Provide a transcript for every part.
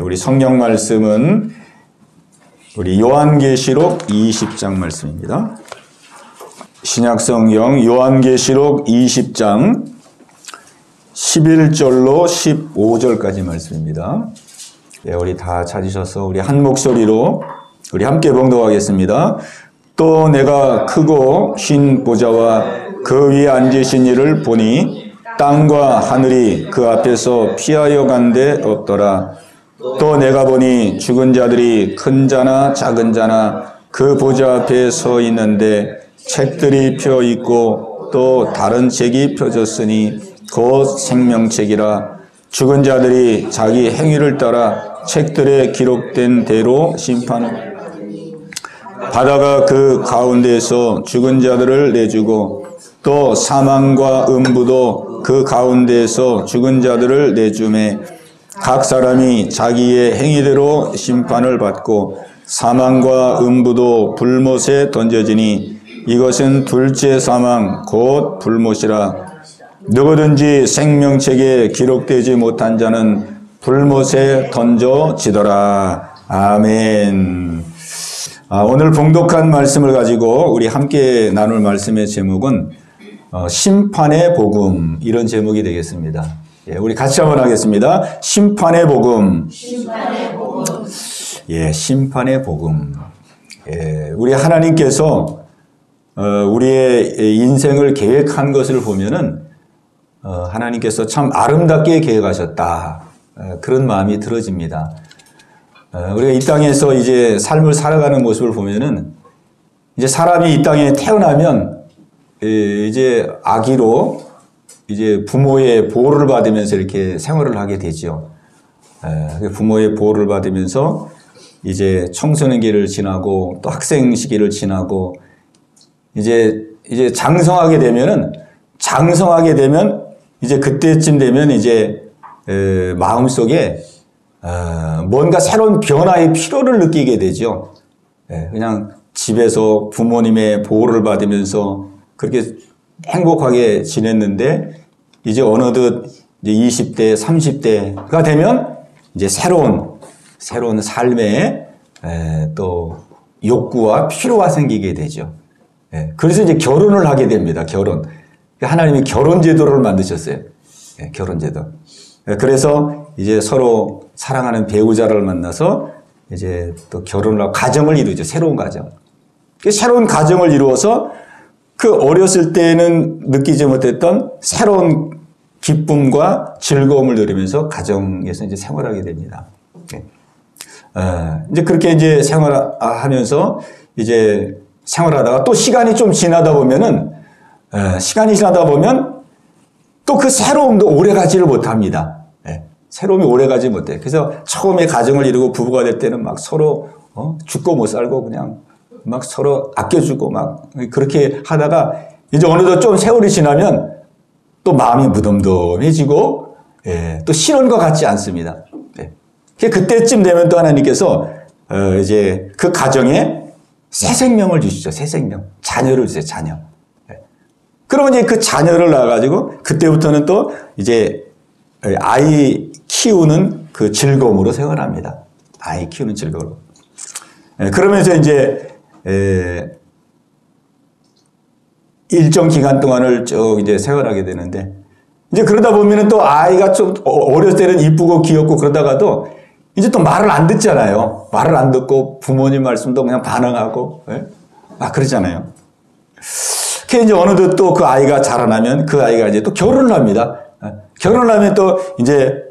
우리 성경 말씀은 우리 요한계시록 20장 말씀입니다. 신약성경 요한계시록 20장 11절로 15절까지 말씀입니다. 우리 다 찾으셔서 우리 한 목소리로 우리 함께 봉독하겠습니다. 또 내가 크고 흰 보좌와 그 위에 앉으신 이를 보니 땅과 하늘이 그 앞에서 피하여 간 데 없더라. 또 내가 보니 죽은 자들이 큰 자나 작은 자나 그 보좌 앞에 서 있는데 책들이 펴 있고 또 다른 책이 펴졌으니 곧 생명책이라. 죽은 자들이 자기 행위를 따라 책들에 기록된 대로 심판을. 바다가 그 가운데에서 죽은 자들을 내주고 또 사망과 음부도 그 가운데에서 죽은 자들을 내주매 각 사람이 자기의 행위대로 심판을 받고 사망과 음부도 불못에 던져지니 이것은 둘째 사망 곧 불못이라. 누구든지 생명책에 기록되지 못한 자는 불못에 던져지더라. 아멘. 오늘 봉독한 말씀을 가지고 우리 함께 나눌 말씀의 제목은 심판의 복음, 이런 제목이 되겠습니다. 우리 같이 한번 하겠습니다. 심판의 복음. 심판의 복음. 심판의 복음. 우리 하나님께서 우리의 인생을 계획한 것을 보면은 하나님께서 참 아름답게 계획하셨다. 그런 마음이 들어집니다. 우리가 이 땅에서 이제 삶을 살아가는 모습을 보면은 이제 사람이 이 땅에 태어나면 이제 아기로 이제 부모의 보호를 받으면서 이렇게 생활을 하게 되죠. 부모의 보호를 받으면서 이제 청소년기를 지나고 또 학생 시기를 지나고 이제 장성하게 되면 이제 그때쯤 되면 이제 마음속에 뭔가 새로운 변화의 필요를 느끼게 되죠. 그냥 집에서 부모님의 보호를 받으면서 그렇게 행복하게 지냈는데 이제 어느덧 이제 20대, 30대가 되면 이제 새로운 삶에 또 욕구와 필요가 생기게 되죠. 그래서 이제 결혼을 하게 됩니다. 결혼. 하나님이 결혼 제도를 만드셨어요. 결혼 제도. 그래서 이제 서로 사랑하는 배우자를 만나서 이제 또 결혼을 하고 가정을 이루죠. 새로운 가정. 새로운 가정을 이루어서 그 어렸을 때는 느끼지 못했던 새로운 기쁨과 즐거움을 누리면서 가정에서 이제 생활하게 됩니다. 이제 그렇게 이제 생활하면서 이제 생활하다가 또 시간이 좀 지나다 보면 또 그 새로움도 오래 가지를 못합니다. 새로움이 오래 가지 못해. 그래서 처음에 가정을 이루고 부부가 될 때는 막 서로 죽고 못 살고 그냥 막 서로 아껴주고 막 그렇게 하다가 이제 어느덧 좀 세월이 지나면 또 마음이 무덤덤해지고 또 신혼과 같지 않습니다. 그때쯤 되면 또 하나님께서 이제 그 가정에 새 생명을 주시죠. 새 생명. 자녀를 주세요. 자녀. 그러면 이제 그 자녀를 낳아가지고 그때부터는 또 이제 아이 키우는 그 즐거움으로 생활합니다. 아이 키우는 즐거움으로. 그러면서 이제 일정 기간 동안을 쭉 이제 생활하게 되는데 이제 그러다 보면은 또 아이가 좀 어렸을 때는 이쁘고 귀엽고 그러다가도 이제 또 말을 안 듣잖아요. 말을 안 듣고 부모님 말씀도 그냥 반항하고 막 그러잖아요. 그 이제 어느덧 또 그 아이가 자라나면 그 아이가 이제 또 결혼을 합니다. 결혼을 하면 또 이제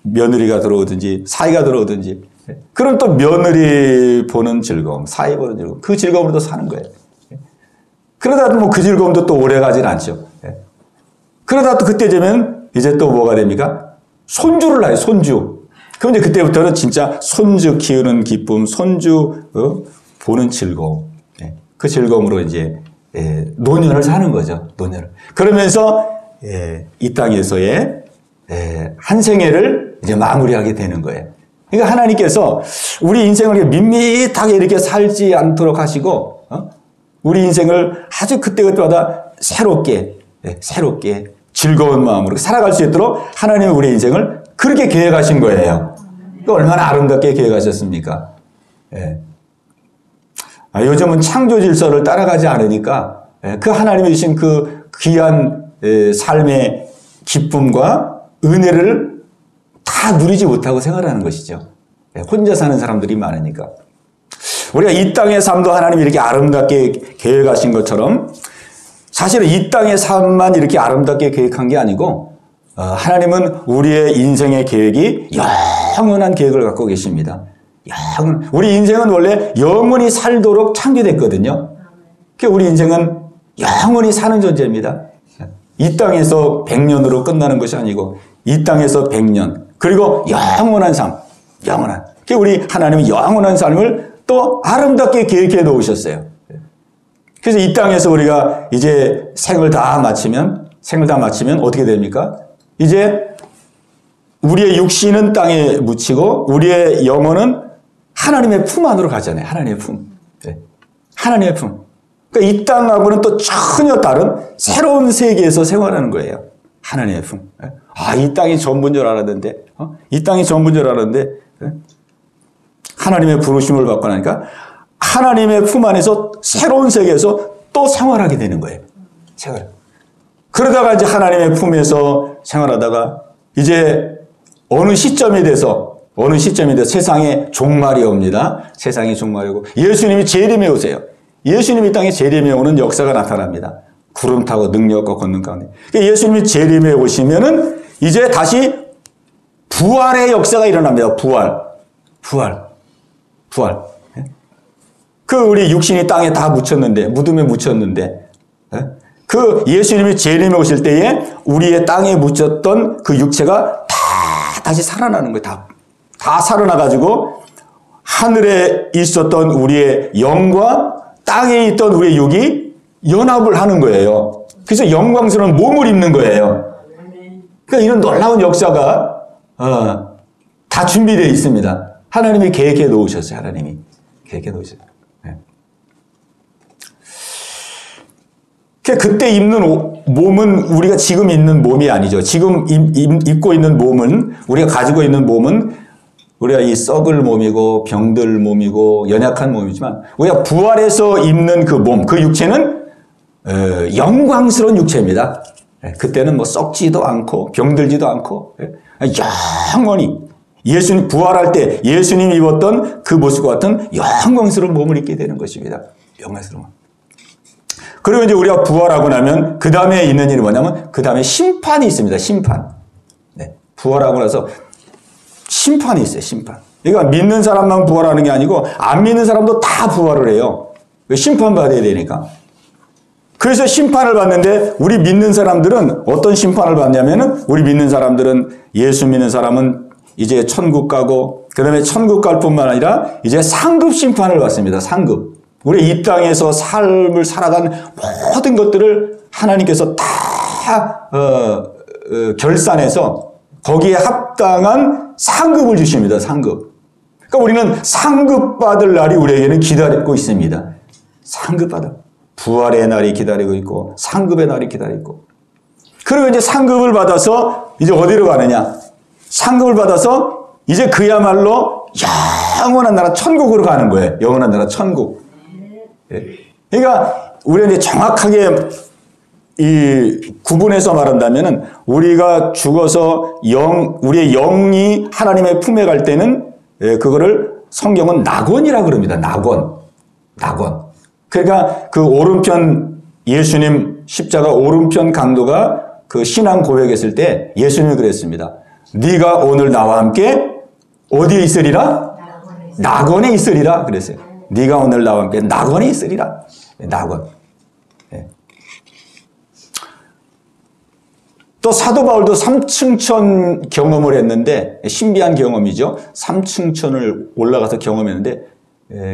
며느리가 들어오든지 사위가 들어오든지 그럼 또 며느리 보는 즐거움, 사위 보는 즐거움, 그 즐거움으로 또 사는 거예요. 그러다 뭐 그 즐거움도 또 오래 가진 않죠. 그러다 또 그때 되면 이제 또 뭐가 됩니까? 손주를 낳아요, 손주. 그럼 이제 그때부터는 진짜 손주 키우는 기쁨, 손주 보는 즐거움. 그 즐거움으로 이제 노년을 사는 거죠. 노년을. 그러면서 이 땅에서의 한 생애를 이제 마무리하게 되는 거예요. 그러니까 하나님께서 우리 인생을 밋밋하게 이렇게 살지 않도록 하시고 우리 인생을 아주 그때그때마다 새롭게 즐거운 마음으로 살아갈 수 있도록 하나님은 우리 인생을 그렇게 계획하신 거예요. 얼마나 아름답게 계획하셨습니까? 예. 요즘은 창조 질서를 따라가지 않으니까 그 하나님이 주신 그 귀한 삶의 기쁨과 은혜를 다 누리지 못하고 생활하는 것이죠. 혼자 사는 사람들이 많으니까. 우리가 이 땅의 삶도 하나님이 이렇게 아름답게 계획하신 것처럼 사실은 이 땅의 삶만 이렇게 아름답게 계획한 게 아니고 하나님은 우리의 인생의 계획이 영원한 계획을 갖고 계십니다. 우리 인생은 원래 영원히 살도록 창조됐거든요. 우리 인생은 영원히 사는 존재입니다. 이 땅에서 100년으로 끝나는 것이 아니고 이 땅에서 100년 그리고 영원한 삶, 영원한. 우리 하나님이 영원한 삶을 또 아름답게 계획해 놓으셨어요. 그래서 이 땅에서 우리가 이제 생을 다 마치면 어떻게 됩니까? 이제 우리의 육신은 땅에 묻히고 우리의 영혼은 하나님의 품 안으로 가잖아요. 하나님의 품. 하나님의 품. 그러니까 이 땅하고는 또 전혀 다른 새로운 세계에서 생활하는 거예요. 하나님의 품. 이 땅이 전부인 줄 알았는데, 이 땅이 전부인 줄 알았는데, 하나님의 부르심을 받고 나니까 하나님의 품 안에서 새로운 세계에서 또 생활하게 되는 거예요. 생활. 그러다가 이제 하나님의 품에서 생활하다가 이제 어느 시점에 돼서 세상에 종말이 옵니다. 세상이 종말이 오고 예수님이 재림에 오세요. 예수님이 이 땅에 재림에 오는 역사가 나타납니다. 구름 타고 능력과 권능 가운데. 예수님이 재림에 오시면은 이제 다시 부활의 역사가 일어납니다. 부활. 우리 육신이 땅에 다 묻혔는데, 무덤에 묻혔는데, 그 예수님이 재림에 오실 때에 우리의 땅에 묻혔던 그 육체가 다시 살아나는 거예요. 다 살아나가지고 하늘에 있었던 우리의 영과 땅에 있던 우리의 육이 연합을 하는 거예요. 그래서 영광스러운 몸을 입는 거예요. 그러니까 이런 놀라운 역사가 다 준비되어 있습니다. 하나님이 계획해 놓으셨어요. 하나님이 계획해 놓으셨어요. 그때 입는 몸은 우리가 지금 있는 몸이 아니죠. 지금 입고 있는 몸은, 우리가 가지고 있는 몸은 우리가 이 썩을 몸이고 병들 몸이고 연약한 몸이지만 우리가 부활해서 입는 그 몸, 그 육체는 영광스러운 육체입니다. 그때는 뭐 썩지도 않고 병들지도 않고 영원히 예수님 부활할 때 예수님이 입었던 그 모습과 같은 영광스러운 몸을 입게 되는 것입니다. 영광스러운. 그리고 이제 우리가 부활하고 나면 그 다음에 있는 일이 뭐냐면 그 다음에 심판이 있습니다. 심판. 부활하고 나서 심판이 있어요. 심판. 그러니까 믿는 사람만 부활하는 게 아니고 안 믿는 사람도 다 부활을 해요. 심판받아야 되니까. 그래서 심판을 받는데 우리 믿는 사람들은 어떤 심판을 받냐면은 우리 믿는 사람들은 예수 믿는 사람은 이제 천국 가고 그 다음에 천국 갈 뿐만 아니라 이제 상급 심판을 받습니다. 상급. 우리 이 땅에서 삶을 살아간 모든 것들을 하나님께서 다 결산해서 거기에 합당한 상급을 주십니다. 상급. 그러니까 우리는 상급 받을 날이 우리에게는 기다리고 있습니다. 상급 받을. 부활의 날이 기다리고 있고 상급의 날이 기다리고 있고. 그리고 이제 상급을 받아서 이제 어디로 가느냐? 상급을 받아서 이제 그야말로 영원한 나라 천국으로 가는 거예요. 영원한 나라 천국. 그러니까 우리가 이제 정확하게 이 구분해서 말한다면은 우리가 죽어서 우리의 영이 하나님의 품에 갈 때는 그거를 성경은 낙원이라고 그럽니다. 낙원. 그러니까 그 오른편 예수님 십자가 오른편 강도가 그 신앙 고백했을 때 예수님이 그랬습니다. 네가 오늘 나와 함께 어디에 있으리라? 낙원에 있으리라 그랬어요. 네가 오늘 나와 함께 낙원에 있으리라. 낙원. 또 사도 바울도 삼층천 경험을 했는데 신비한 경험이죠. 삼층천을 올라가서 경험했는데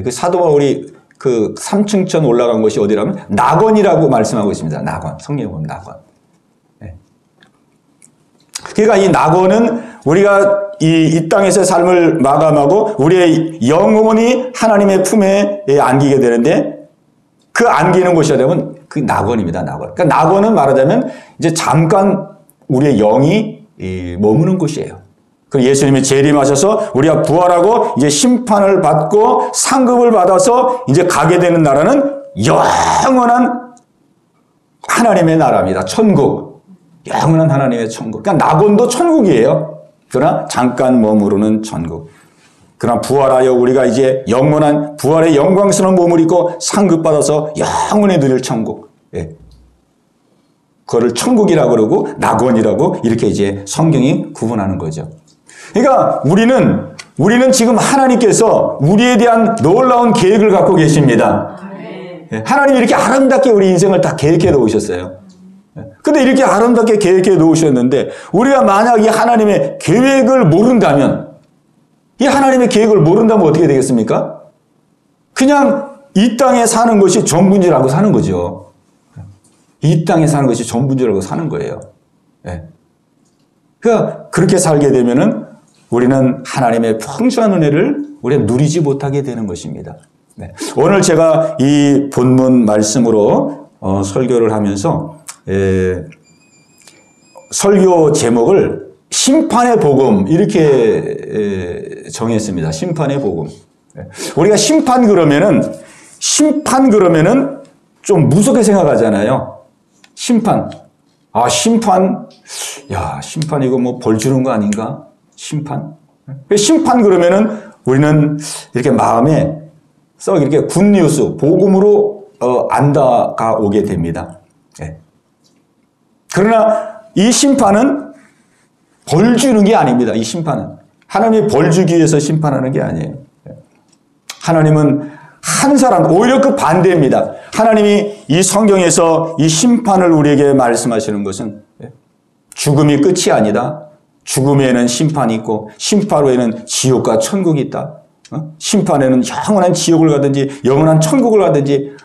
그 사도 바울이 그 삼층천 올라간 곳이 어디라면 낙원이라고 말씀하고 있습니다. 낙원. 성경에 보면 낙원. 그러니까 이 낙원은 우리가 이 땅에서의 삶을 마감하고 우리의 영혼이 하나님의 품에 안기게 되는데 그 안기는 곳이 되면 그 낙원입니다. 낙원. 그러니까 낙원은 말하자면 이제 잠깐 우리의 영이 머무는 곳이에요. 그 예수님이 재림하셔서 우리가 부활하고 이제 심판을 받고 상급을 받아서 이제 가게 되는 나라는 영원한 하나님의 나라입니다. 천국. 영원한 하나님의 천국. 그러니까 낙원도 천국이에요. 그러나 잠깐 머무르는 천국. 그러나 부활하여 우리가 이제 영원한 부활의 영광스러운 몸을 입고 상급받아서 영원히 누릴 천국. 예. 그거를 천국이라고 그러고 낙원이라고 이렇게 이제 성경이 구분하는 거죠. 그러니까 우리는 지금 하나님께서 우리에 대한 놀라운 계획을 갖고 계십니다. 예. 하나님이 이렇게 아름답게 우리 인생을 다 계획해 놓으셨어요. 근데 이렇게 아름답게 계획해 놓으셨는데 우리가 만약 이 하나님의 계획을 모른다면 이 하나님의 계획을 모른다면 어떻게 되겠습니까? 그냥 이 땅에 사는 것이 전부인 줄 알고 사는 거죠. 이 땅에 사는 것이 전부인 줄 알고 사는 거예요. 네. 그러니까 그렇게 살게 되면은 우리는 하나님의 풍성한 은혜를 우리가 누리지 못하게 되는 것입니다. 네. 오늘 제가 이 본문 말씀으로 설교를 하면서 설교 제목을 심판의 복음 이렇게 정했습니다. 심판의 복음. 우리가 심판 그러면은 좀 무섭게 생각하잖아요. 심판. 심판 이거 뭐 벌 주는 거 아닌가? 심판. 심판 그러면은 우리는 이렇게 마음에 썩 이렇게 굿뉴스, 복음으로 안 다가오게 됩니다. 네. 그러나 이 심판은 벌 주는 게 아닙니다. 이 심판은. 하나님이 벌 주기 위해서 심판하는 게 아니에요. 하나님은 한 사람, 오히려 그 반대입니다. 하나님이 이 성경에서 이 심판을 우리에게 말씀하시는 것은 죽음이 끝이 아니다. 죽음에는 심판이 있고 심판 후에는 지옥과 천국이 있다. 심판에는 영원한 지옥을 가든지 영원한 천국을 가든지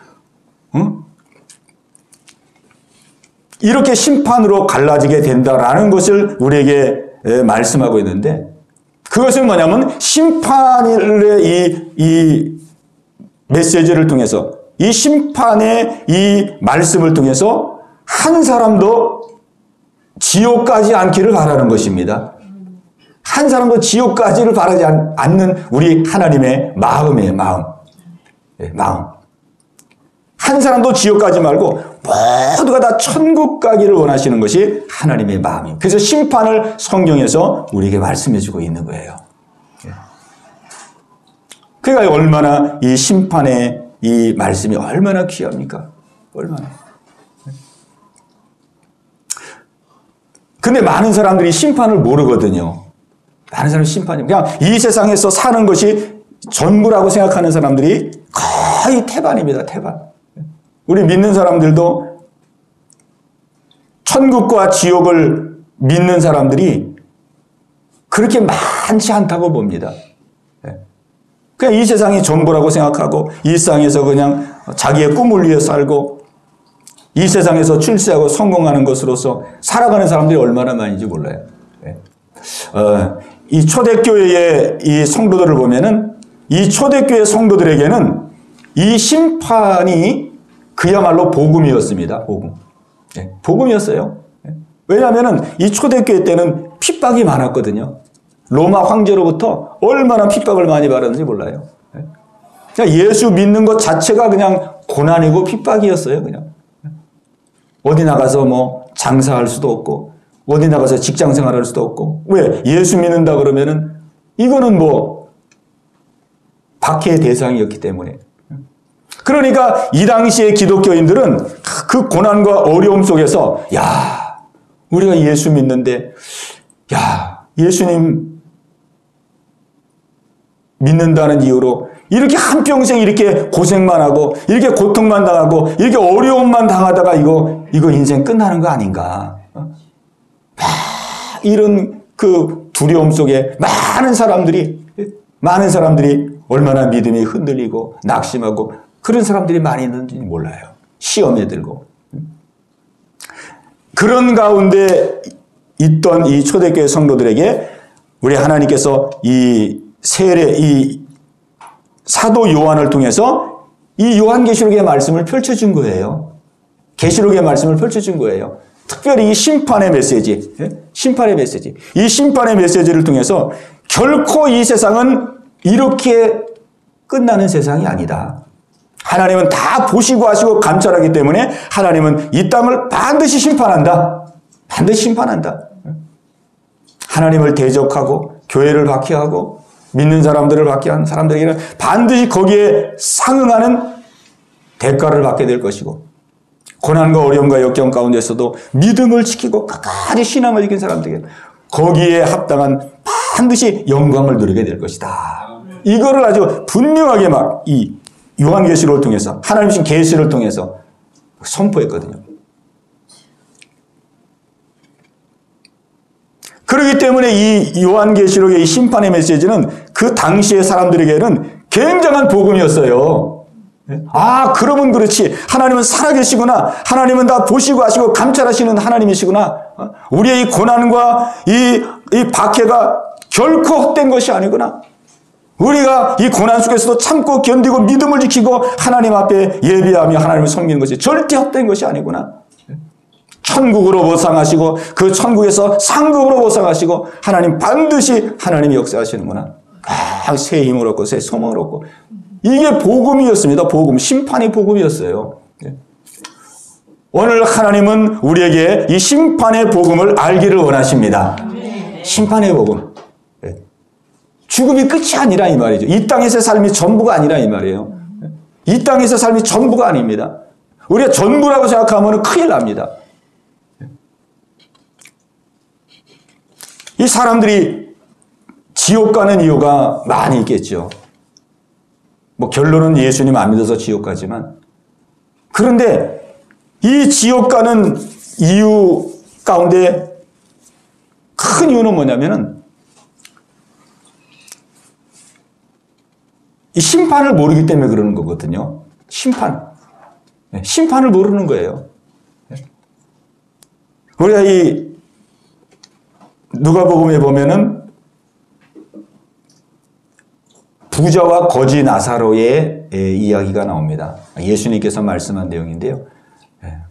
이렇게 심판으로 갈라지게 된다라는 것을 우리에게 말씀하고 있는데 그것은 뭐냐면 심판의 이 메시지를 통해서 이 심판의 이 말씀을 통해서 한 사람도 지옥 가지 않기를 바라는 것입니다. 한 사람도 지옥 가지를 바라지 않는 우리 하나님의 마음이에요. 마음. 한 사람도 지옥 가지 말고 모두가 다 천국 가기를 원하시는 것이 하나님의 마음이에요. 그래서 심판을 성경에서 우리에게 말씀해 주고 있는 거예요. 그러니까 얼마나 이 심판의 이 말씀이 얼마나 귀합니까? 얼마나. 근데 많은 사람들이 심판을 모르거든요. 많은 사람이 심판이 그냥 이 세상에서 사는 것이 전부라고 생각하는 사람들이 거의 태반입니다. 태반. 우리 믿는 사람들도 천국과 지옥을 믿는 사람들이 그렇게 많지 않다고 봅니다. 그냥 이 세상이 전부라고 생각하고 이 세상에서 그냥 자기의 꿈을 위해 살고 이 세상에서 출세하고 성공하는 것으로서 살아가는 사람들이 얼마나 많은지 몰라요. 이 초대교회의 이 성도들을 보면은 이 초대교회 성도들에게는 이 심판이 그야말로 복음이었습니다. 복음. 복음이었어요. 왜냐하면은 이 초대교회 때는 핍박이 많았거든요. 로마 황제로부터 얼마나 핍박을 많이 받았는지 몰라요. 그냥 예수 믿는 것 자체가 그냥 고난이고 핍박이었어요. 그냥. 어디 나가서 뭐 장사할 수도 없고 어디 나가서 직장 생활할 수도 없고 왜? 예수 믿는다 그러면은 이거는 뭐 박해의 대상이었기 때문에 그러니까 이 당시의 기독교인들은 그 고난과 어려움 속에서 야 우리가 예수 믿는데 야 예수님 믿는다는 이유로 이렇게 한평생 이렇게 고생만 하고 이렇게 고통만 당하고 이렇게 어려움만 당하다가 이거 인생 끝나는 거 아닌가. 막 이런 그 두려움 속에 많은 사람들이 얼마나 믿음이 흔들리고 낙심하고 그런 사람들이 많이 있는지 몰라요. 시험에 들고. 그런 가운데 있던 이 초대교회 성도들에게 우리 하나님께서 이 사도 요한을 통해서 이 요한계시록의 말씀을 펼쳐준 거예요. 계시록의 말씀을 펼쳐준 거예요. 특별히 이 심판의 메시지, 심판의 메시지, 이 심판의 메시지를 통해서 결코 이 세상은 이렇게 끝나는 세상이 아니다. 하나님은 다 보시고 하시고 감찰하기 때문에 하나님은 이 땅을 반드시 심판한다. 반드시 심판한다. 하나님을 대적하고 교회를 박해하고 믿는 사람들을 박해하는 사람들에게는 반드시 거기에 상응하는 대가를 받게 될 것이고, 고난과 어려움과 역경 가운데서도 믿음을 지키고 끝까지 신앙을 지킨 사람들에게 거기에 합당한 반드시 영광을 누리게 될 것이다. 이거를 아주 분명하게 막 이 요한계시록을 통해서, 하나님 신 계시를 통해서 선포했거든요. 그렇기 때문에 이 요한계시록의 이 심판의 메시지는 그 당시의 사람들에게는 굉장한 복음이었어요. 아, 그러면 그렇지. 하나님은 살아계시구나. 하나님은 다 보시고 하시고 감찰하시는 하나님이시구나. 우리의 이 고난과 이 박해가 결코 헛된 것이 아니구나. 우리가 이 고난 속에서도 참고 견디고 믿음을 지키고 하나님 앞에 예배하며 하나님을 섬기는 것이 절대 헛된 것이 아니구나. 천국으로 보상하시고 그 천국에서 상급으로 보상하시고 하나님 반드시 하나님이 역사하시는구나. 새 힘을 얻고 새 소망을 얻고, 이게 복음이었습니다. 복음, 심판의 복음이었어요. 오늘 하나님은 우리에게 이 심판의 복음을 알기를 원하십니다. 심판의 복음. 죽음이 끝이 아니라 이 말이죠. 이 땅에서의 삶이 전부가 아니라 이 말이에요. 이 땅에서의 삶이 전부가 아닙니다. 우리가 전부라고 생각하면 큰일 납니다. 이 사람들이 지옥 가는 이유가 많이 있겠죠. 뭐 결론은 예수님 안 믿어서 지옥 가지만, 그런데 이 지옥 가는 이유 가운데 큰 이유는 뭐냐면은 이 심판을 모르기 때문에 그러는 거거든요. 심판을 모르는 거예요. 우리가 이 누가복음에 보면은 부자와 거지 나사로의 이야기가 나옵니다. 예수님께서 말씀한 내용인데요.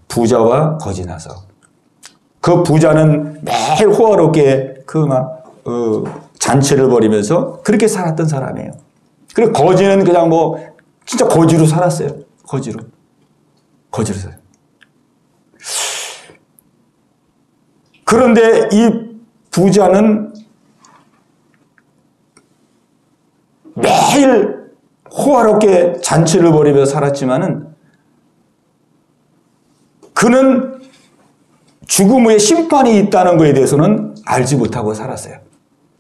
부자와 거지 나사로. 그 부자는 매일 호화롭게 잔치를 벌이면서 그렇게 살았던 사람이에요. 그리고 거지는 그냥 진짜 거지로 살았어요. 거지로 살아요. 그런데 이 부자는 매일 호화롭게 잔치를 벌이며 살았지만은 그는 죽음 후에 심판이 있다는 것에 대해서는 알지 못하고 살았어요.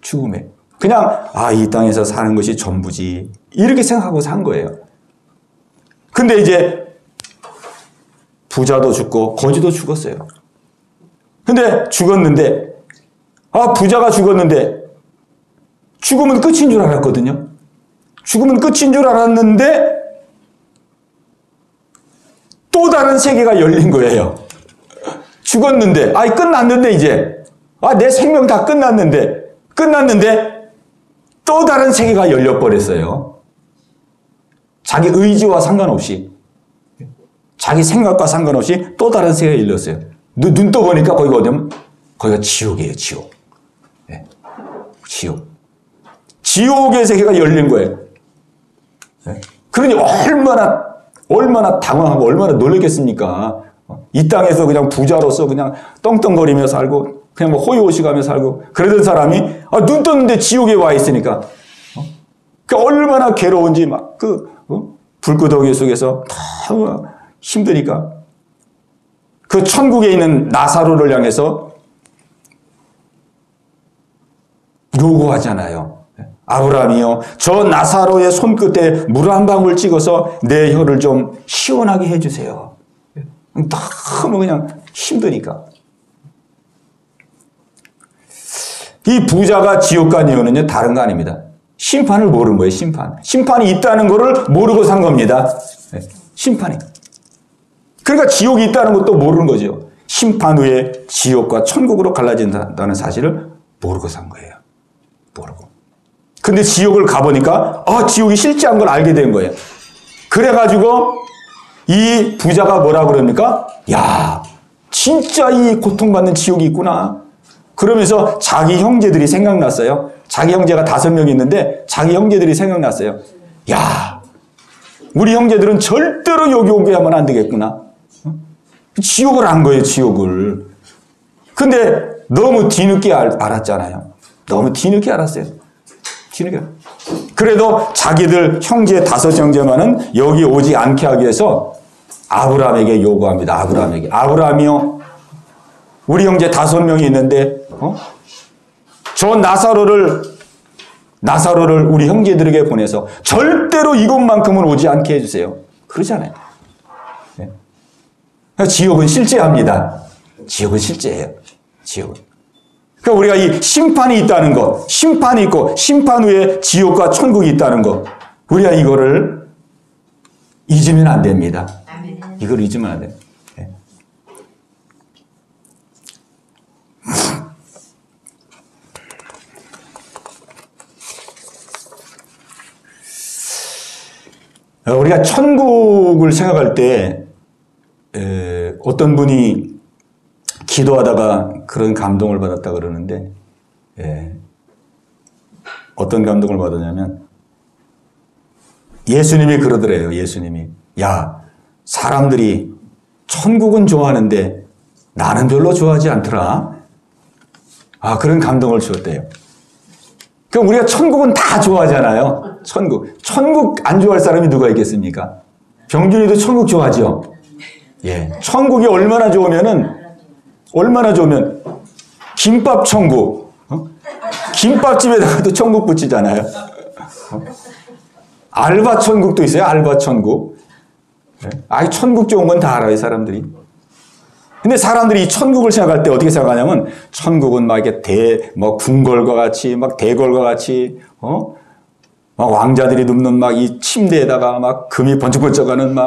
죽음에. 그냥 이 땅에서 사는 것이 전부지 이렇게 생각하고 산 거예요. 근데 이제 부자도 죽고 거지도 죽었어요. 근데 죽었는데 부자가 죽었는데 죽음은 끝인 줄 알았거든요. 죽음은 끝인 줄 알았는데 또 다른 세계가 열린 거예요. 죽었는데 끝났는데 이제 내 생명 다 끝났는데 또 다른 세계가 열려버렸어요. 자기 의지와 상관없이, 자기 생각과 상관없이 또 다른 세계가 열렸어요. 눈 떠보니까 거기가 어디냐면 거기가 지옥이에요. 지옥. 네. 지옥의 세계가 열린 거예요. 네. 그러니 얼마나 당황하고 얼마나 놀랐겠습니까? 이 땅에서 그냥 부자로서 그냥 떵떵거리며 살고 그냥 호의호식하며 살고 그러던 사람이 눈 떴는데 지옥에 와 있으니까 얼마나 괴로운지 불구덩이 속에서 다 힘드니까 그 천국에 있는 나사로를 향해서 요구하잖아요. 아브라함이요, 저 나사로의 손끝에 물 한 방울 찍어서 내 혀를 좀 시원하게 해주세요. 너무 그냥 힘드니까. 이 부자가 지옥 간 이유는요, 다른 거 아닙니다. 심판을 모르는 거예요, 심판이 있다는 것을 모르고 산 겁니다. 심판이. 그러니까 지옥이 있다는 것도 모르는 거죠. 심판 후에 지옥과 천국으로 갈라진다는 사실을 모르고 산 거예요. 모르고. 근데 지옥을 가보니까 지옥이 실제한 걸 알게 된 거예요. 그래가지고 이 부자가 뭐라 그럽니까? 야, 진짜 이 고통받는 지옥이 있구나. 그러면서 자기 형제들이 생각났어요. 자기 형제가 5명 있는데 자기 형제들이 생각났어요. 야, 우리 형제들은 절대로 여기 오게 하면 안 되겠구나. 지옥을 안 거예요, 지옥을. 근데 너무 뒤늦게 알았잖아요. 너무 뒤늦게 알았어요. 뒤늦게. 그래도 자기들 형제 5형제만은 여기 오지 않게 하기 위해서 아브라함에게 요구합니다. 아브라함에게. 아브라함이요, 우리 형제 5명이 있는데 저 나사로를 우리 형제들에게 보내서 절대로 이곳만큼은 오지 않게 해주세요. 그러잖아요. 네. 지옥은 실제합니다. 지옥은 실제예요. 지옥은. 그러니까 우리가 이 심판이 있다는 것, 심판이 있고 심판 후에 지옥과 천국이 있다는 것, 우리가 이거를 잊으면 안 됩니다. 이걸 잊으면 안 돼요. 네. 우리가 천국을 생각할 때 어떤 분이 기도하다가 그런 감동을 받았다 그러는데, 어떤 감동을 받았냐면 예수님이 그러더래요. 예수님이, 야, 사람들이 천국은 좋아하는데 나는 별로 좋아하지 않더라. 아, 그런 감동을 주었대요. 그럼 우리가 천국은 다 좋아하잖아요. 천국 안 좋아할 사람이 누가 있겠습니까? 병준이도 천국 좋아하죠? 예. 천국이 얼마나 좋으면 김밥 천국. 김밥집에다가도 천국 붙이잖아요. 알바 천국도 있어요. 알바 천국. 아, 천국 좋은 건 다 알아요, 사람들이. 근데 사람들이 이 천국을 생각할 때 어떻게 생각하냐면, 천국은 막 이렇게 궁궐과 같이, 막 대궐과 같이, 막 왕자들이 눕는 막 이 침대에다가 막 금이 번쩍번쩍하는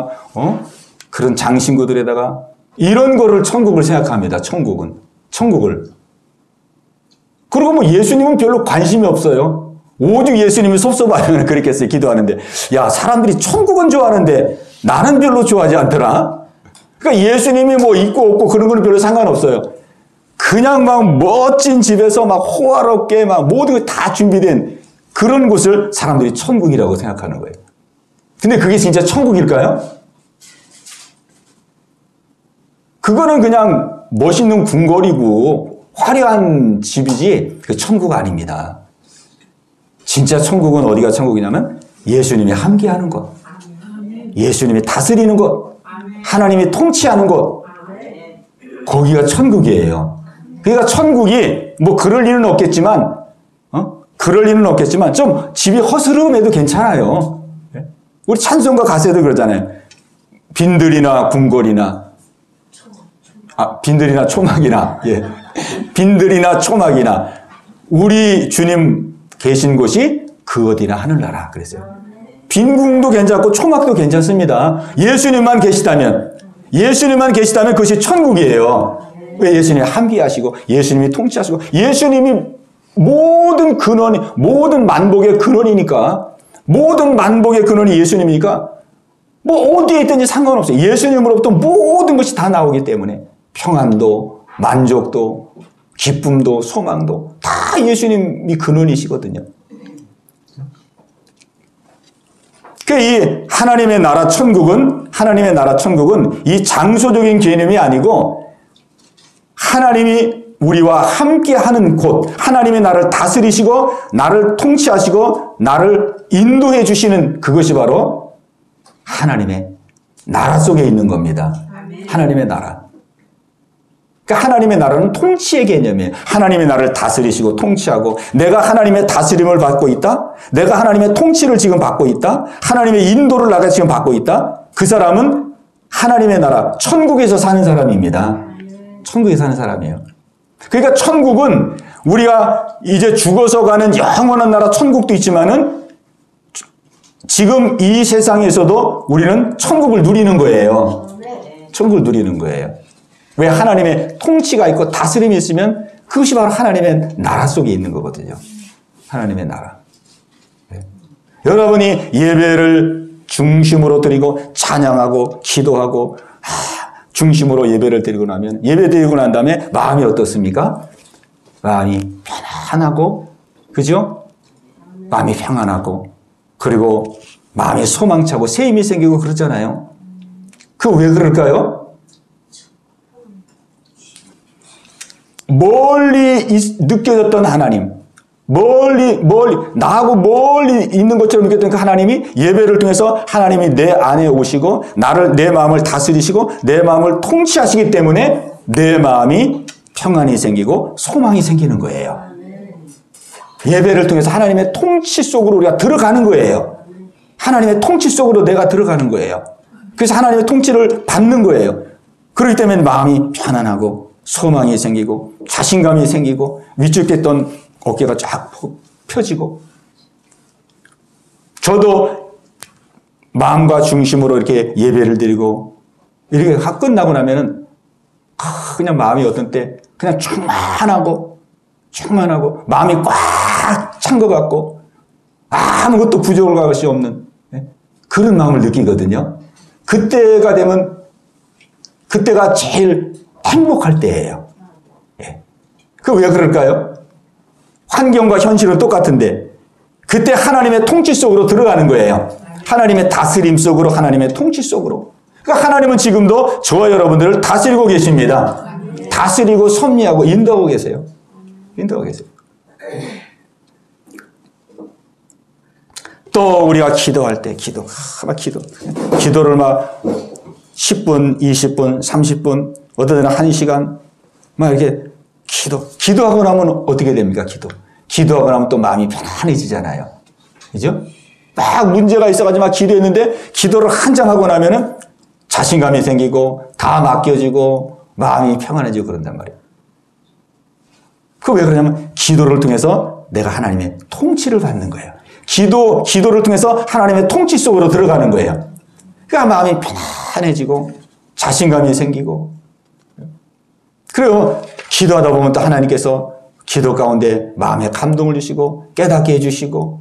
그런 장신구들에다가 이런 거를 천국을 생각합니다. 천국을. 그리고 뭐 예수님은 별로 관심이 없어요. 오직 예수님이 섭섭하면 그렇게 했어요. 기도하는데, 야, 사람들이 천국은 좋아하는데 나는 별로 좋아하지 않더라. 그러니까 예수님이 뭐 있고 없고 그런 거는 별로 상관없어요. 그냥 막 멋진 집에서 막 호화롭게 막 모든 게 다 준비된 그런 곳을 사람들이 천국이라고 생각하는 거예요. 근데 그게 진짜 천국일까요? 그거는 그냥 멋있는 궁궐이고 화려한 집이지 그 천국 아닙니다. 진짜 천국은 어디가 천국이냐면 예수님이 함께하는 것, 예수님이 다스리는 것, 하나님이 통치하는 것, 거기가 천국이에요. 그러니까 천국이 뭐 그럴 일은 없겠지만 좀 집이 허스름해도 괜찮아요. 우리 찬송가 가사에도 그러잖아요. 빈들이나 궁궐이나 빈들이나 초막이나, 빈들이나 초막이나 우리 주님 계신 곳이 그 어디나 하늘나라 그랬어요. 빈궁도 괜찮고 초막도 괜찮습니다. 예수님만 계시다면 그것이 천국이에요. 왜? 예수님이 함께하시고 예수님이 통치하시고 예수님이 모든 근원이, 모든 만복의 근원이니까, 모든 만복의 근원이 예수님이니까 뭐 어디에 있든지 상관없어요. 예수님으로부터 모든 것이 다 나오기 때문에 평안도, 만족도, 기쁨도, 소망도 다 예수님이 근원이시거든요. 이 하나님의 나라 천국은 이 장소적인 개념이 아니고 하나님이 우리와 함께하는 곳, 하나님의 나를 다스리시고 나를 통치하시고 나를 인도해 주시는 그것이 바로 하나님의 나라 속에 있는 겁니다. 하나님의 나라. 그러니까 하나님의 나라는 통치의 개념이에요. 하나님의 나라를 다스리시고 통치하고 내가 하나님의 다스림을 받고 있다. 내가 하나님의 통치를 지금 받고 있다. 하나님의 인도를 나가 지금 받고 있다. 그 사람은 하나님의 나라, 천국에서 사는 사람입니다. 천국에 사는 사람이에요. 그러니까 천국은 우리가 이제 죽어서 가는 영원한 나라 천국도 있지만은 지금 이 세상에서도 우리는 천국을 누리는 거예요. 천국을 누리는 거예요. 왜? 하나님의 통치가 있고 다스림이 있으면 그것이 바로 하나님의 나라 속에 있는 거거든요. 하나님의 나라. 네. 여러분이 예배를 중심으로 드리고 찬양하고 기도하고 중심으로 예배를 드리고 나면, 예배 드리고 난 다음에 마음이 어떻습니까? 마음이 편안하고, 그죠? 마음이 평안하고, 그리고 마음이 소망차고 새 힘이 생기고 그러잖아요. 그 왜 그럴까요? 멀리 느껴졌던 하나님, 멀리 나하고 멀리 있는 것처럼 느꼈던 그 하나님이 예배를 통해서 하나님이 내 안에 오시고 내 마음을 다스리시고 내 마음을 통치하시기 때문에 내 마음이 평안이 생기고 소망이 생기는 거예요. 예배를 통해서 하나님의 통치 속으로 우리가 들어가는 거예요. 하나님의 통치 속으로 내가 들어가는 거예요. 그래서 하나님의 통치를 받는 거예요. 그렇기 때문에 마음이 편안하고 소망이 생기고 자신감이 생기고 위축됐던 어깨가 쫙 펴지고, 저도 마음과 중심으로 이렇게 예배를 드리고 이렇게 끝나고 나면은 그냥 마음이 어떤 때 그냥 충만하고 마음이 꽉 찬 것 같고 아무것도 부족할 것이 없는 그런 마음을 느끼거든요. 그때가 되면 그때가 제일 행복할 때예요. 그 왜 그럴까요? 환경과 현실은 똑같은데 그때 하나님의 통치 속으로 들어가는 거예요. 하나님의 다스림 속으로, 하나님의 통치 속으로. 그러니까 하나님은 지금도 저와 여러분들을 다스리고 계십니다. 다스리고 섭리하고 인도하고 계세요. 인도하고 계세요. 또 우리가 기도할 때 기도를 막 10분, 20분, 30분, 어떤 때는 1시간 막 이렇게 기도하고 나면 어떻게 됩니까? 기도하고 나면 또 마음이 편안해지잖아요. 그죠? 막 문제가 있어가지고 막 기도했는데 기도를 한참 하고 나면은 자신감이 생기고 다 맡겨지고 마음이 평안해지고 그런단 말이에요. 왜 그러냐면 기도를 통해서 내가 하나님의 통치를 받는 거예요. 기도를 통해서 하나님의 통치 속으로 들어가는 거예요. 그러니까 마음이 편안해지고 자신감이 생기고, 그리고 기도하다 보면 또 하나님께서 기도 가운데 마음에 감동을 주시고 깨닫게 해주시고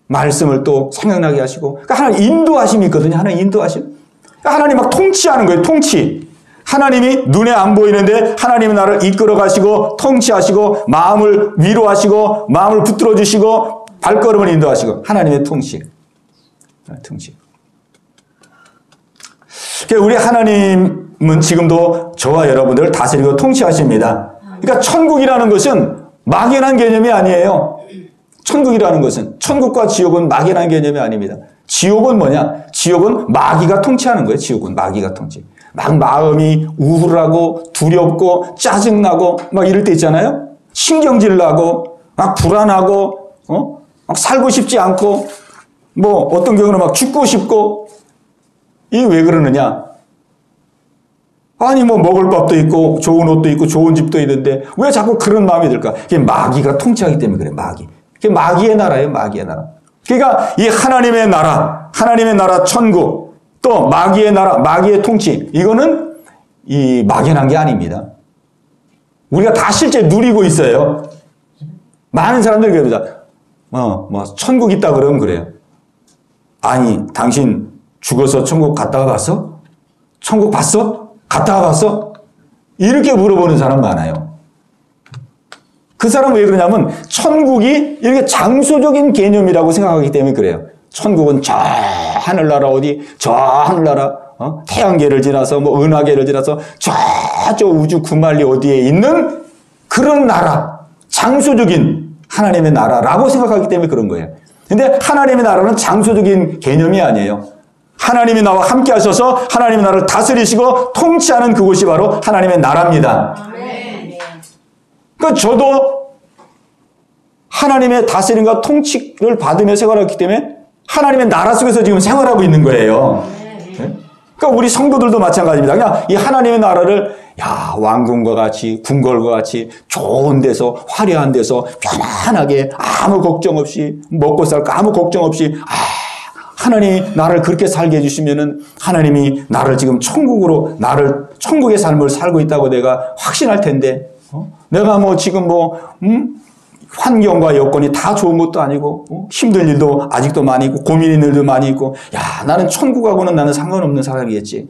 말씀을 또 생각나게 하시고, 그러니까 하나님 인도하심이 있거든요. 하나님 인도하심. 그러니까 하나님 막 통치하는 거예요. 통치. 하나님이 눈에 안 보이는데 하나님이 나를 이끌어 가시고 통치하시고 마음을 위로하시고 마음을 붙들어 주시고 발걸음을 인도하시고 하나님의 통치. 그러니까 우리 하나님은 지금도 저와 여러분들을 다스리고 통치하십니다. 그러니까 천국이라는 것은 막연한 개념이 아니에요. 천국이라는 것은, 천국과 지옥은 막연한 개념이 아닙니다. 지옥은 뭐냐? 지옥은 마귀가 통치하는 거예요. 지옥은 마귀가 통치. 막 마음이 우울하고 두렵고 짜증나고 막 이럴 때 있잖아요. 신경질 나고 막 불안하고 막 살고 싶지 않고 뭐 어떤 경우는 막 죽고 싶고. 이게 왜 그러느냐? 아니 뭐 먹을 밥도 있고 좋은 옷도 있고 좋은 집도 있는데 왜 자꾸 그런 마음이 들까? 그게 마귀가 통치하기 때문에 그래. 그게 마귀의 나라예요. 마귀의 나라. 그러니까 이 하나님의 나라 천국, 또 마귀의 나라, 마귀의 통치, 이거는 이 막연한 게 아닙니다. 우리가 다 실제 누리고 있어요. 많은 사람들이 그럽니다. 천국 있다 그러면 그래요. 아니 당신 죽어서 천국 갔다가 봤어? 천국 봤어? 갔다가 봤어? 이렇게 물어보는 사람 많아요. 그 사람은 왜 그러냐면 천국이 이렇게 장소적인 개념이라고 생각하기 때문에 그래요. 천국은 저 하늘나라 저 하늘나라 태양계를 지나서 뭐 은하계를 지나서 저 우주 구만리 어디에 있는 그런 나라, 장소적인 하나님의 나라라고 생각하기 때문에 그런 거예요. 근데 하나님의 나라는 장소적인 개념이 아니에요. 하나님이 나와 함께 하셔서 하나님의 나라를 다스리시고 통치하는 그곳이 바로 하나님의 나라입니다. 그러니까 저도 하나님의 다스림과 통치를 받으며 생활했기 때문에 하나님의 나라 속에서 지금 생활하고 있는 거예요. 그러니까 우리 성도들도 마찬가지입니다. 그냥 이 하나님의 나라를 왕궁과 같이 궁궐과 같이 좋은 데서 화려한 데서 편안하게 아무 걱정 없이 먹고 살까 아무 걱정 없이 하나님이 나를 그렇게 살게 해주시면은 하나님이 나를 지금 천국의 삶을 살고 있다고 내가 확신할 텐데, 내가 뭐 지금 환경과 여건이 다 좋은 것도 아니고, 힘든 일도 아직도 많이 있고, 고민 있는 일도 많이 있고, 나는 천국하고는 나는 상관없는 사람이겠지.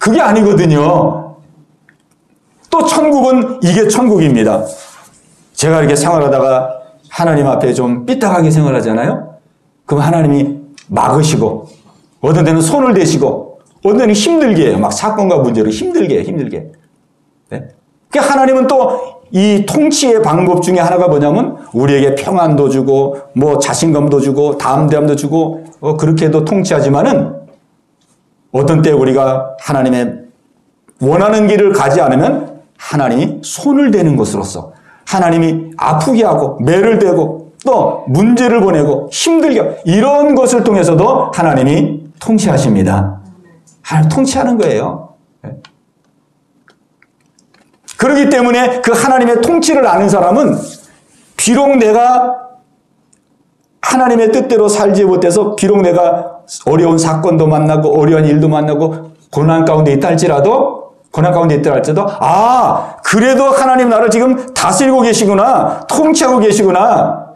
그게 아니거든요. 또 천국은 이게 천국입니다. 제가 이렇게 생활하다가 하나님 앞에 좀 삐딱하게 생활하잖아요. 그럼 하나님이 막으시고 어떤 데는 손을 대시고 어떤 데는 힘들게 해요. 막 사건과 문제로 힘들게 해요. 힘들게. 네? 그러니까 하나님은 또 이 통치의 방법 중에 하나가 뭐냐면 우리에게 평안도 주고 뭐 자신감도 주고 담대함도 주고 그렇게도 통치하지만은 어떤 때 우리가 하나님의 원하는 길을 가지 않으면 하나님이 손을 대는 것으로서 하나님이 아프게 하고 매를 대고 또 문제를 보내고 힘들게 하고 이런 것을 통해서도 하나님이 통치하십니다. 하나님 통치하는 거예요. 그렇기 때문에 그 하나님의 통치를 아는 사람은 비록 내가 하나님의 뜻대로 살지 못해서 비록 내가 어려운 사건도 만나고 어려운 일도 만나고 고난 가운데 있다 할지라도 그래도 하나님 나를 지금 다스리고 계시구나 통치하고 계시구나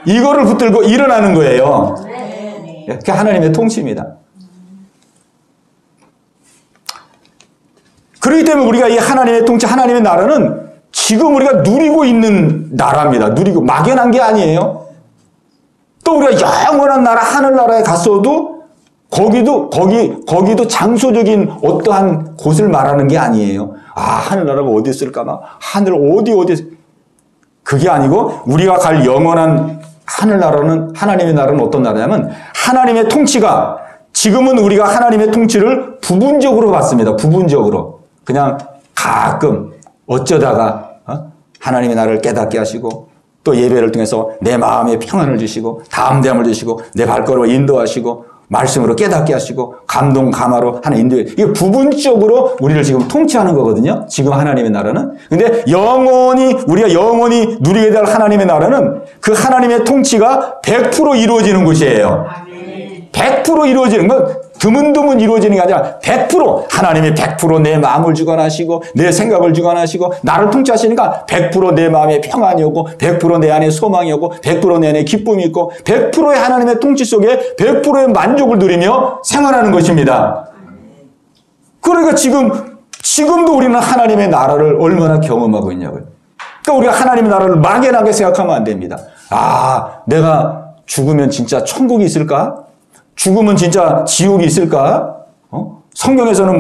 이거를 붙들고 일어나는 거예요. 그게 하나님의 통치입니다. 그렇기 때문에 우리가 이 하나님의 통치, 하나님의 나라는 지금 우리가 누리고 있는 나라입니다. 누리고 막연한 게 아니에요. 또 우리가 영원한 나라, 하늘나라에 갔어도 거기도 장소적인 어떠한 곳을 말하는 게 아니에요. 하늘나라가 어디 있을까? 막 하늘 어디 그게 아니고 우리가 갈 영원한 하늘나라는 하나님의 나라는 어떤 나라냐면 하나님의 통치가 지금은 우리가 하나님의 통치를 부분적으로 받습니다. 부분적으로. 그냥 가끔 어쩌다가 하나님의 나라를 깨닫게 하시고 또 예배를 통해서 내 마음에 평안을 주시고 담대함을 주시고 내 발걸음을 인도하시고 말씀으로 깨닫게 하시고 감동 감화로 하는 인도해. 이게 부분적으로 우리를 지금 통치하는 거거든요. 지금 하나님의 나라는. 근데 우리가 영원히 누리게 될 하나님의 나라는 그 하나님의 통치가 100% 이루어지는 곳이에요. 100% 이루어지는 건 드문드문 이루어지는 게 아니라 100% 하나님이 100% 내 마음을 주관하시고 내 생각을 주관하시고 나를 통치하시니까 100% 내 마음에 평안이 오고 100% 내 안에 소망이 오고 100% 내 안에 기쁨이 있고 100%의 하나님의 통치 속에 100%의 만족을 누리며 생활하는 것입니다. 그러니까 지금도 우리는 하나님의 나라를 얼마나 경험하고 있냐고요. 그러니까 우리가 하나님의 나라를 막연하게 생각하면 안 됩니다. 내가 죽으면 진짜 천국이 있을까? 죽으면 진짜 지옥이 있을까? 성경에서는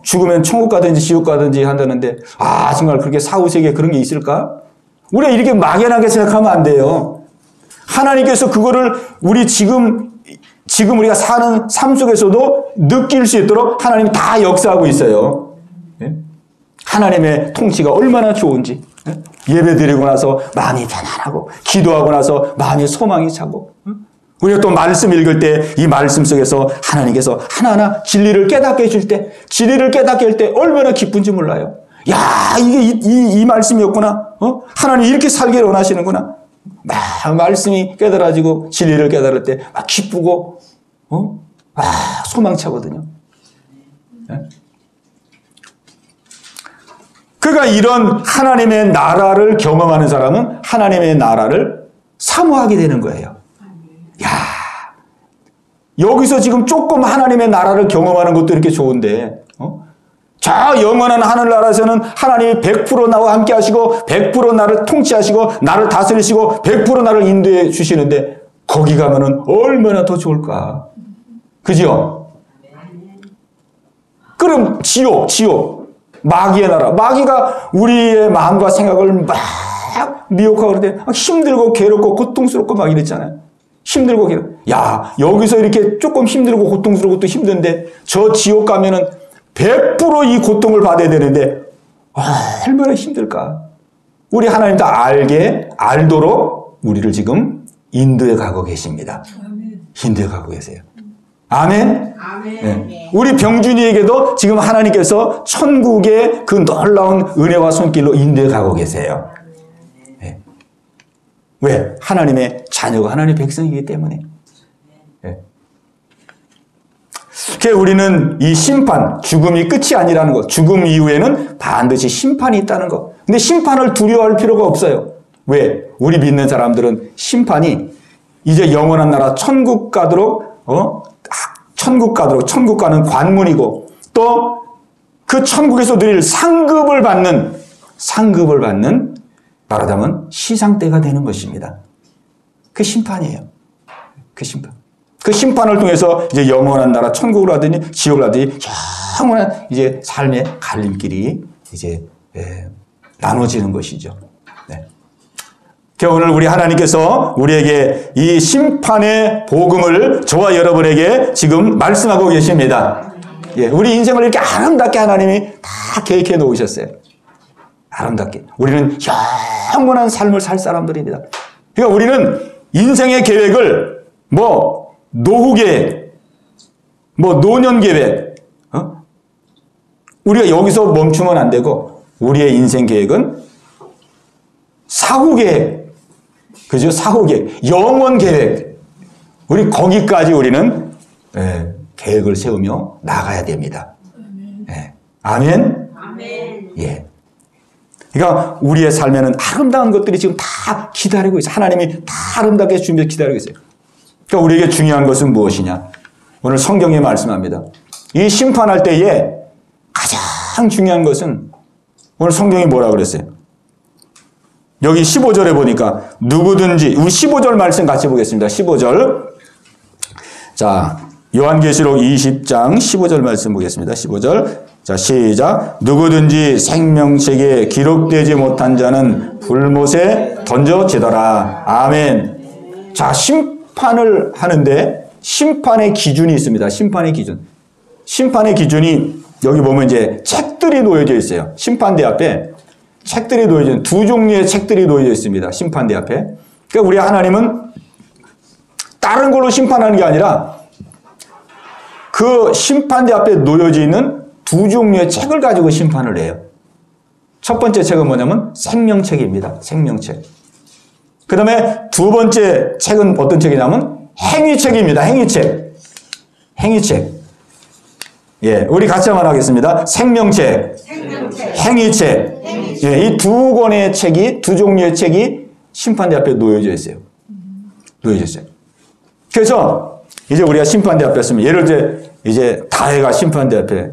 죽으면 천국 가든지 지옥 가든지 한다는데, 정말 그렇게 사후세계에 그런 게 있을까? 우리가 이렇게 막연하게 생각하면 안 돼요. 하나님께서 그거를 우리 지금 우리가 사는 삶 속에서도 느낄 수 있도록 하나님이 다 역사하고 있어요. 하나님의 통치가 얼마나 좋은지. 예배 드리고 나서 마음이 편안하고, 기도하고 나서 마음이 소망이 차고, 우리가 또 말씀 읽을 때 이 말씀 속에서 하나님께서 하나하나 진리를 깨닫게 해줄 때, 얼마나 기쁜지 몰라요. 이게 이 말씀이었구나. 하나님 이렇게 살기를 원하시는구나. 막 말씀이 깨달아지고 진리를 깨달을 때 막 기쁘고, 소망차거든요. 그러니까 이런 하나님의 나라를 경험하는 사람은 하나님의 나라를 사모하게 되는 거예요. 여기서 지금 조금 하나님의 나라를 경험하는 것도 이렇게 좋은데, 저 영원한 하늘나라에서는 하나님이 100% 나와 함께 하시고 100% 나를 통치하시고 나를 다스리시고 100% 나를 인도해 주시는데 거기 가면은 얼마나 더 좋을까? 그죠? 그럼 지옥. 마귀의 나라. 마귀가 우리의 마음과 생각을 막 미혹하고 그럴 때 힘들고 괴롭고 고통스럽고 막 이랬잖아요. 힘들고 여기서 이렇게 조금 힘들고 고통스럽고 또 힘든데 저 지옥 가면은 100% 이 고통을 받아야 되는데 얼마나 힘들까? 우리 하나님 다 알도록 우리를 지금 인도해 가고 계십니다. 인도해 가고 계세요. 아멘. 네. 우리 병준이에게도 지금 하나님께서 천국의 그 놀라운 은혜와 손길로 인도해 가고 계세요. 네. 왜? 하나님의 자녀가 하나님의 백성이기 때문에. 네. 그래서 우리는 이 심판, 죽음이 끝이 아니라는 것, 죽음 이후에는 반드시 심판이 있다는 것. 근데 심판을 두려워할 필요가 없어요. 왜? 우리 믿는 사람들은 심판이 이제 영원한 나라 천국 가도록 천국 가는 관문이고 또 그 천국에서 누릴 상급을 받는 말하자면 시상대가 되는 것입니다. 그 심판이에요. 그 심판. 그 심판을 통해서 이제 영원한 나라 천국을 하더니 지옥을 하더니 영원한 이제 삶의 갈림길이 이제 나눠지는 것이죠. 네. 오늘 우리 하나님께서 우리에게 이 심판의 복음을 저와 여러분에게 지금 말씀하고 계십니다. 예, 우리 인생을 이렇게 아름답게 하나님이 다 계획해 놓으셨어요. 아름답게. 우리는 영원한 삶을 살 사람들입니다. 그러니까 우리는 인생의 계획을 노후 계획, 노년 계획, 우리가 여기서 멈추면 안 되고 우리의 인생 계획은 사후 계획, 그죠? 사후 계획, 영원 계획. 우리 거기까지 우리는 계획을 세우며 나가야 됩니다. 예. 아멘. 아멘. 예. 그러니까 우리의 삶에는 아름다운 것들이 지금 다 기다리고 있어요. 하나님이 다 아름답게 준비해 기다리고 있어요. 그러니까 우리에게 중요한 것은 무엇이냐? 오늘 성경에 말씀합니다. 이 심판할 때에 가장 중요한 것은 오늘 성경이 뭐라 그랬어요? 여기 15절에 보니까 누구든지 우리 15절 말씀 같이 보겠습니다. 15절. 자, 요한계시록 20장 15절 말씀 보겠습니다. 15절. 자, 시작. 누구든지 생명책에 기록되지 못한 자는 불못에 던져지더라. 아멘. 자, 심판을 하는데 심판의 기준이 있습니다. 심판의 기준. 심판의 기준이 여기 보면 이제 책들이 놓여져 있어요. 심판대 앞에 책들이 놓여져 있는 두 종류의 책들이 놓여져 있습니다. 심판대 앞에. 그러니까 우리 하나님은 다른 걸로 심판하는 게 아니라 그 심판대 앞에 놓여져 있는 두 종류의 책을 가지고 심판을 해요. 첫 번째 책은 뭐냐면 생명책입니다. 생명책. 그 다음에 두 번째 책은 어떤 책이냐면 행위책입니다. 행위책. 행위책. 예, 우리 같이 한번 하겠습니다. 생명책, 행위책. 예, 이 두 권의 책이, 두 종류의 책이 심판대 앞에 놓여져 있어요. 놓여져 있어요. 그래서 이제 우리가 심판대 앞에 서면 예를 들어 이제 다혜가 심판대 앞에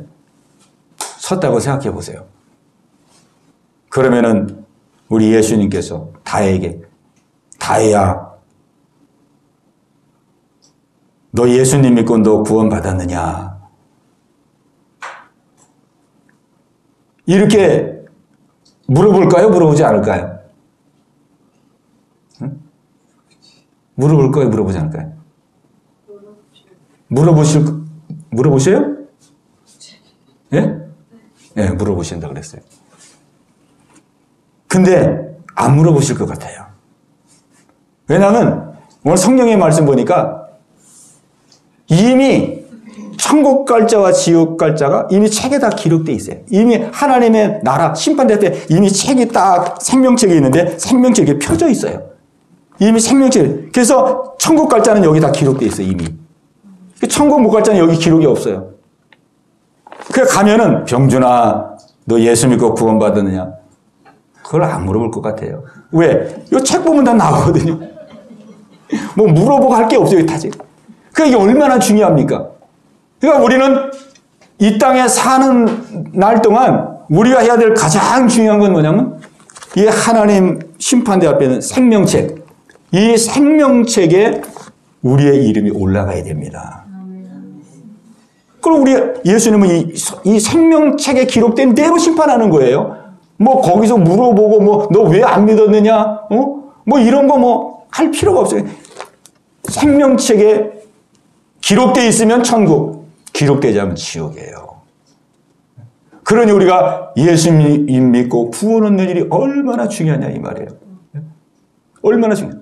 섰다고 생각해 보세요. 그러면은 우리 예수님께서 다혜에게 다혜야, 너 예수님 믿고 너 구원 받았느냐? 이렇게 물어볼까요? 물어보지 않을까요? 응? 물어볼까요? 물어보지 않을까요? 물어보셔요? 예? 예, 물어보신다 그랬어요. 근데 안 물어보실 것 같아요. 왜냐하면 오늘 성경의 말씀 보니까 이미 천국 갈 자와 지옥 갈 자가 이미 책에 다 기록되어 있어요. 이미 하나님의 나라 심판될 때 이미 책이 딱 생명책이 있는데 생명책이 펴져 있어요. 이미 생명책. 그래서 천국 갈 자는 여기 다 기록되어 있어요. 이미. 천국 못 갈 자는 여기 기록이 없어요. 그래 가면은 병준아, 너 예수 믿고 구원 받았느냐? 그걸 안 물어볼 것 같아요. 왜? 이 책 보면 다 나오거든요. 뭐 물어보고 할 게 없어요. 다지. 그러니까 이게 얼마나 중요합니까? 그러니까 우리는 이 땅에 사는 날 동안 우리가 해야 될 가장 중요한 건 뭐냐면 이 하나님 심판대 앞에는 생명책. 이 생명책에 우리의 이름이 올라가야 됩니다. 그럼 우리 예수님은 이 생명책에 기록된 대로 심판하는 거예요. 뭐 거기서 물어보고 뭐 너 왜 안 믿었느냐? 뭐 이런 거 뭐 할 필요가 없어요. 생명책에 기록되어 있으면 천국, 기록되지 않으면 지옥이에요. 그러니 우리가 예수님 믿고 구원 얻는 일이 얼마나 중요하냐 이 말이에요. 얼마나 중요해요.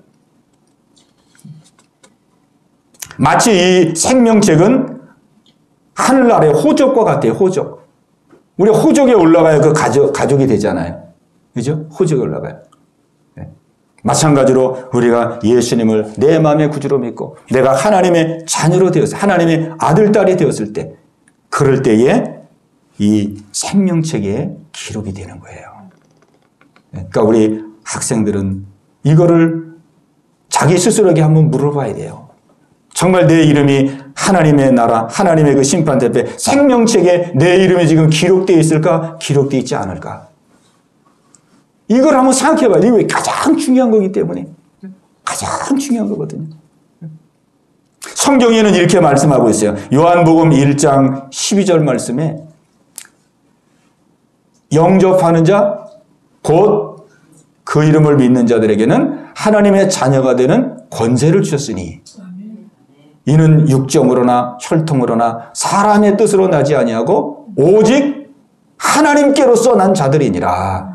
마치 이 생명책은 하늘나라의 호적과 같아요. 호적. 우리 호적에 올라가야 그 가족이 되잖아요. 그죠? 호적에 올라가요. 네. 마찬가지로 우리가 예수님을 내 마음의 구주로 믿고 내가 하나님의 자녀로 되었을 때, 하나님의 아들, 딸이 되었을 때, 그럴 때에 이 생명책에 기록이 되는 거예요. 그러니까 우리 학생들은 이거를 자기 스스로에게 한번 물어봐야 돼요. 정말 내 이름이 하나님의 나라, 하나님의 그 심판대에 생명책에 내 이름이 지금 기록되어 있을까? 기록되어 있지 않을까? 이걸 한번 생각해 봐요. 이게 가장 중요한 거기 때문에. 가장 중요한 거거든요. 성경에는 이렇게 말씀하고 있어요. 요한복음 1장 12절 말씀에 영접하는 자, 곧 그 이름을 믿는 자들에게는 하나님의 자녀가 되는 권세를 주셨으니 이는 육정으로나 혈통으로나 사람의 뜻으로 나지 아니하고 오직 하나님께로서 난 자들이니라.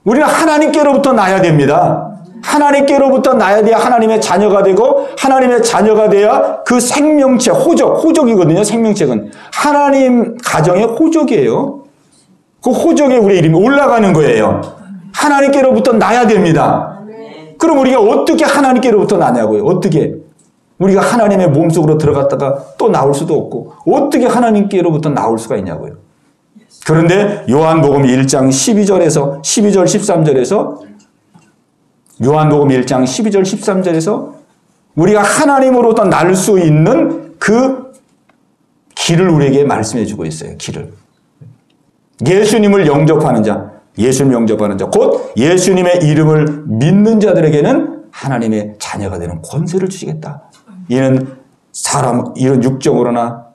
우리는 하나님께로부터 나야 됩니다. 하나님께로부터 나야 돼야 하나님의 자녀가 되고 하나님의 자녀가 돼야 그 생명체, 호적이거든요. 생명책은. 하나님 가정의 호적이에요. 그 호적에 우리의 이름이 올라가는 거예요. 하나님께로부터 나야 됩니다. 그럼 우리가 어떻게 하나님께로부터 나냐고요. 어떻게. 우리가 하나님의 몸속으로 들어갔다가 또 나올 수도 없고 어떻게 하나님께로부터 나올 수가 있냐고요. 그런데 요한복음 1장 12절 13절에서 요한복음 1장 12절 13절에서 우리가 하나님으로부터 날 수 있는 그 길을 우리에게 말씀해 주고 있어요. 길을. 예수님을 영접하는 자, 예수님 영접하는 자, 곧 예수님의 이름을 믿는 자들에게는 하나님의 자녀가 되는 권세를 주시겠다. 이는 이런 육정으로나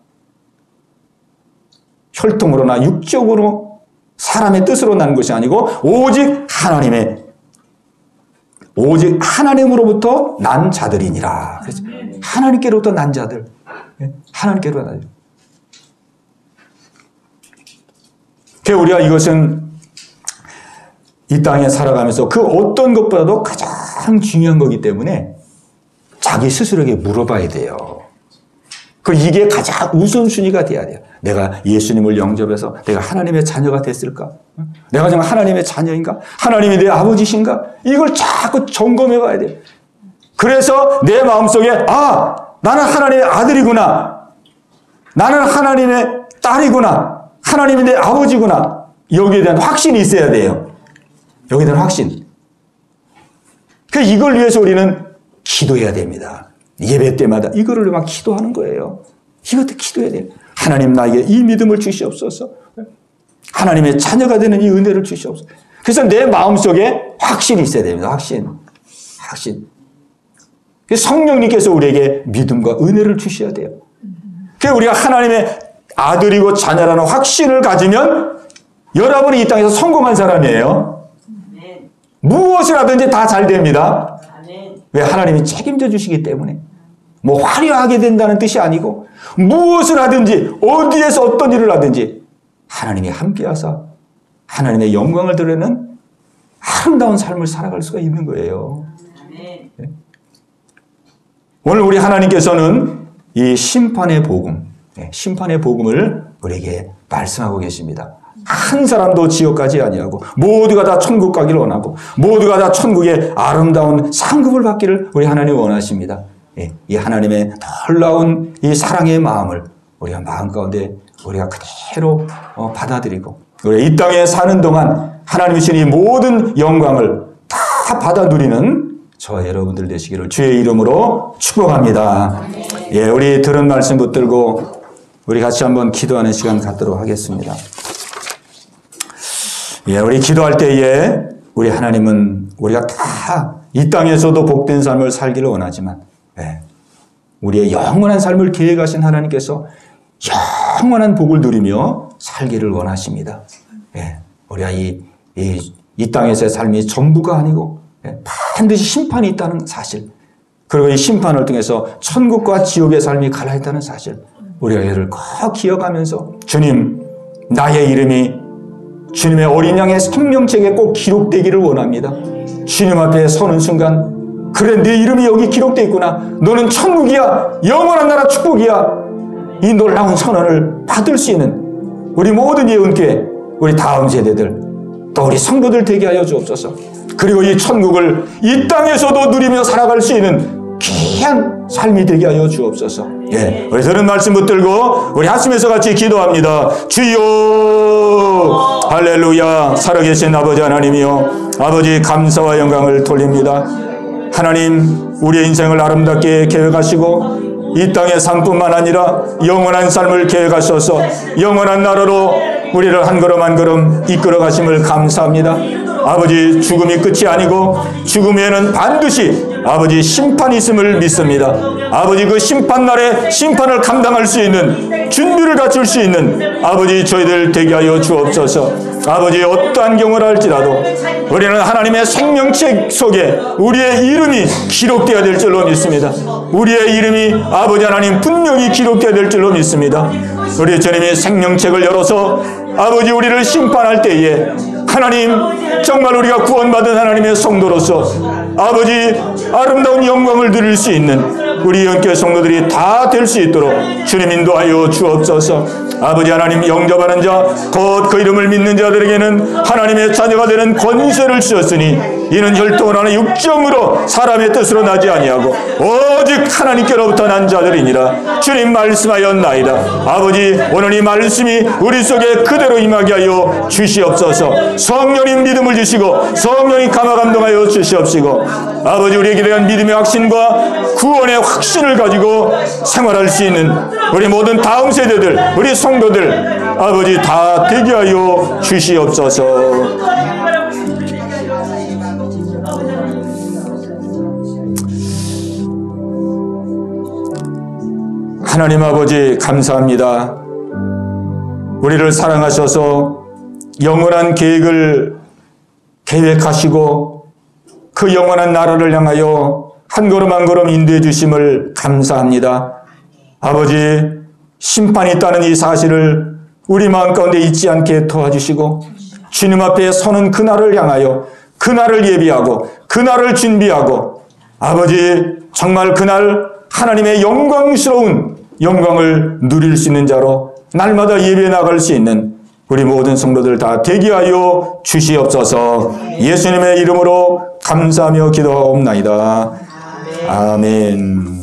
혈통으로나 육적으로 사람의 뜻으로 난 것이 아니고 오직 하나님으로부터 난 자들이니라. 그래서 하나님께로부터 난 자들. 하나님께로부터 난 자들. 그래서 우리가 이것은 이 땅에 살아가면서 그 어떤 것보다도 가장 중요한 거기 때문에 자기 스스로에게 물어봐야 돼요. 이게 가장 우선순위가 돼야 돼요. 내가 예수님을 영접해서 내가 하나님의 자녀가 됐을까? 내가 정말 하나님의 자녀인가? 하나님이 내 아버지신가? 이걸 자꾸 점검해 봐야 돼요. 그래서 내 마음속에 나는 하나님의 아들이구나. 나는 하나님의 딸이구나. 하나님이 내 아버지구나. 여기에 대한 확신이 있어야 돼요. 여기에 대한 확신. 이걸 위해서 우리는 기도해야 됩니다. 예배 때마다 이거를 막 기도하는 거예요. 이것도 기도해야 돼요. 하나님 나에게 이 믿음을 주시옵소서. 하나님의 자녀가 되는 이 은혜를 주시옵소서. 그래서 내 마음속에 확신이 있어야 됩니다. 확신. 성령님께서 우리에게 믿음과 은혜를 주셔야 돼요. 그래서 우리가 하나님의 아들이고 자녀라는 확신을 가지면 여러분이 이 땅에서 성공한 사람이에요. 무엇을 하든지 다 잘 됩니다. 왜? 하나님이 책임져 주시기 때문에. 화려하게 된다는 뜻이 아니고 무엇을 하든지 어디에서 어떤 일을 하든지 하나님이 함께 하사 하나님의 영광을 드러내는 아름다운 삶을 살아갈 수가 있는 거예요. 네? 오늘 우리 하나님께서는 이 심판의 복음을 우리에게 말씀하고 계십니다. 한 사람도 지옥 가지 아니하고 모두가 다 천국 가기를 원하고 모두가 다 천국의 아름다운 상급을 받기를 우리 하나님 원하십니다. 이 하나님의 놀라운 이 사랑의 마음을 우리가 마음 가운데 우리가 그대로 받아들이고 우리 이 땅에 사는 동안 하나님이 주신 이 모든 영광을 다 받아 누리는 저와 여러분들 되시기를 주의 이름으로 축복합니다. 우리 들은 말씀 붙들고 우리 같이 한번 기도하는 시간 갖도록 하겠습니다. 우리 기도할 때에 우리 하나님은 우리가 다 이 땅에서도 복된 삶을 살기를 원하지만 우리의 영원한 삶을 계획하신 하나님께서 영원한 복을 누리며 살기를 원하십니다. 우리가 이 땅에서의 삶이 전부가 아니고 반드시 심판이 있다는 사실, 그리고 이 심판을 통해서 천국과 지옥의 삶이 갈라있다는 사실, 우리가 이를 꼭 기억하면서 주님, 나의 이름이 주님의 어린 양의 생명책에 꼭 기록되기를 원합니다. 주님 앞에 서는 순간 그래 내 이름이 여기 기록되어 있구나. 너는 천국이야. 영원한 나라 축복이야. 이 놀라운 선언을 받을 수 있는 우리 모든 예언교회, 우리 다음 세대들, 또 우리 성도들 되게 하여 주옵소서. 그리고 이 천국을 이 땅에서도 누리며 살아갈 수 있는 귀한 삶이 되게 하여 주옵소서. 우리 들은 말씀 붙들고 우리 하시면서 같이 기도합니다. 주여 할렐루야. 살아계신 아버지 하나님이여, 아버지 감사와 영광을 돌립니다. 하나님, 우리의 인생을 아름답게 계획하시고 이 땅의 삶뿐만 아니라 영원한 삶을 계획하셔서 영원한 나라로 우리를 한 걸음 한 걸음 이끌어 가심을 감사합니다. 아버지, 죽음이 끝이 아니고 죽음 후에는 반드시 아버지 심판이 있음을 믿습니다. 아버지, 그 심판날에 심판을 감당할 수 있는 준비를 갖출 수 있는 아버지 저희들 되게 하여 주옵소서. 아버지, 어떠한 경우를 할지라도 우리는 하나님의 생명책 속에 우리의 이름이 기록되어야 될 줄로 믿습니다. 우리의 이름이 아버지 하나님 분명히 기록되어야 될 줄로 믿습니다. 우리 주님이 생명책을 열어서 아버지 우리를 심판할 때에 하나님, 정말 우리가 구원받은 하나님의 성도로서 아버지 아름다운 영광을 누릴 수 있는 우리 영계 성도들이 다 될 수 있도록 주님 인도하여 주옵소서. 아버지 하나님, 영접하는 자 곧 그 이름을 믿는 자들에게는 하나님의 자녀가 되는 권세를 주셨으니 이는 혈통을 하는 육정으로 사람의 뜻으로 나지 아니하고 오직 하나님께로부터 난 자들이니라. 주님 말씀하였나이다. 아버지, 오늘 이 말씀이 우리 속에 그대로 임하게 하여 주시옵소서. 성령님 믿음을 주시고 성령님 감화 감동하여 주시옵시고 아버지, 우리에게 대한 믿음의 확신과 구원의 확신을 가지고 생활할 수 있는 우리 모든 다음 세대들, 우리 성도들 아버지 다 되게 하여 주시옵소서. 하나님 아버지, 감사합니다. 우리를 사랑하셔서 영원한 계획을 계획하시고 그 영원한 나라를 향하여 한 걸음 한 걸음 인도해 주심을 감사합니다. 아버지, 심판이 있다는 이 사실을 우리 마음 가운데 잊지 않게 도와주시고 주님 앞에 서는 그날을 향하여 그날을 예비하고 그날을 준비하고 아버지, 정말 그날 하나님의 영광스러운 영광을 누릴 수 있는 자로 날마다 예배해 나갈 수 있는 우리 모든 성도들 다 되게 하여 주시옵소서. 예수님의 이름으로 감사하며 기도하옵나이다. 아멘.